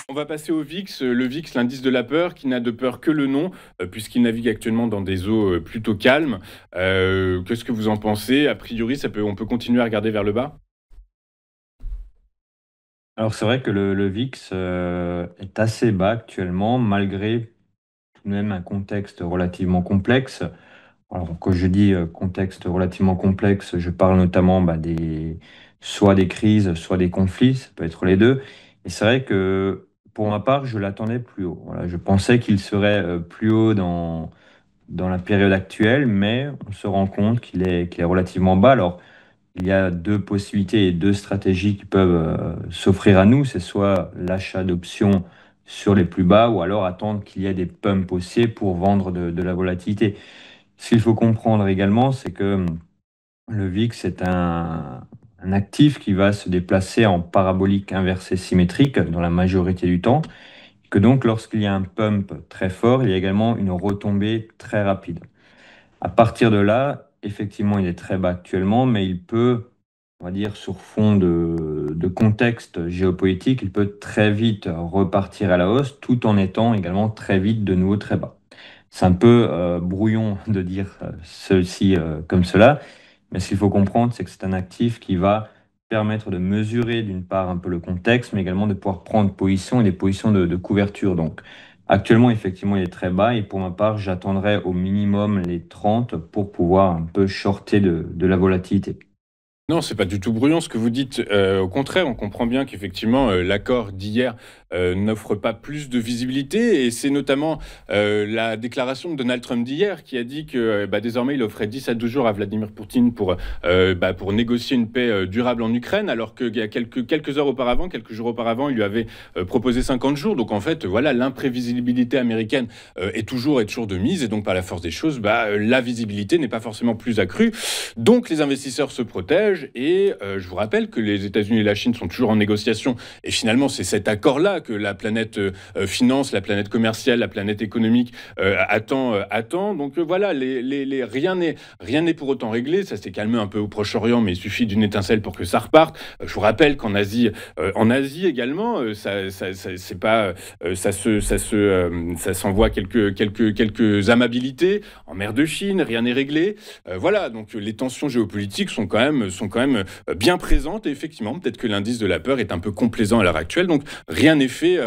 On va passer au VIX. Le VIX, l'indice de la peur, qui n'a de peur que le nom, puisqu'il navigue actuellement dans des eaux plutôt calmes. Qu'est-ce que vous en pensez? A priori, on peut continuer à regarder vers le bas? Alors c'est vrai que le VIX, est assez bas actuellement malgré tout de même un contexte relativement complexe. Alors quand je dis, contexte relativement complexe, je parle notamment, des soit des crises, soit des conflits, ça peut être les 2. Et c'est vrai que pour ma part, je l'attendais plus haut. Voilà, je pensais qu'il serait, plus haut dans la période actuelle, mais on se rend compte qu'il est relativement bas. Alors il y a 2 possibilités et 2 stratégies qui peuvent, s'offrir à nous. C'est soit l'achat d'options sur les plus bas ou alors attendre qu'il y ait des pumps haussiers pour vendre de la volatilité. Ce qu'il faut comprendre également, c'est que, le VIX est un actif qui va se déplacer en parabolique inversée symétrique dans la majorité du temps, que donc lorsqu'il y a un pump très fort, il y a également une retombée très rapide. À partir de là, effectivement, il est très bas actuellement, mais il peut, on va dire, sur fond de contexte géopolitique, il peut très vite repartir à la hausse, tout en étant également très vite de nouveau très bas. C'est un peu brouillon de dire ceci comme cela, mais ce qu'il faut comprendre, c'est que c'est un actif qui va permettre de mesurer d'une part un peu le contexte, mais également de pouvoir prendre position et des positions de couverture. Donc actuellement, effectivement, il est très bas et pour ma part, j'attendrai au minimum les 30 pour pouvoir un peu shorter de la volatilité. Non, c'est pas du tout brouillon ce que vous dites. Au contraire, on comprend bien qu'effectivement, l'accord d'hier, n'offre pas plus de visibilité et c'est notamment, la déclaration de Donald Trump d'hier qui a dit que, désormais, il offrait 10 à 12 jours à Vladimir Poutine pour négocier une paix, durable en Ukraine, alors qu'il y a quelques heures auparavant, quelques jours auparavant, il lui avait, proposé 50 jours. Donc en fait, voilà, l'imprévisibilité américaine, est toujours de mise et donc par la force des choses, la visibilité n'est pas forcément plus accrue. Donc les investisseurs se protègent et je vous rappelle que les États-Unis et la Chine sont toujours en négociation et finalement c'est cet accord-là que la planète finance, la planète commerciale, la planète économique attend. Donc voilà, rien n'est pour autant réglé. Ça s'est calmé un peu au Proche-Orient, mais il suffit d'une étincelle pour que ça reparte. Je vous rappelle en Asie également, c'est pas, ça s'envoie quelques amabilités. En mer de Chine, rien n'est réglé. Voilà, donc les tensions géopolitiques sont quand même bien présentes et effectivement, peut-être que l'indice de la peur est un peu complaisant à l'heure actuelle. Donc rien n'est fait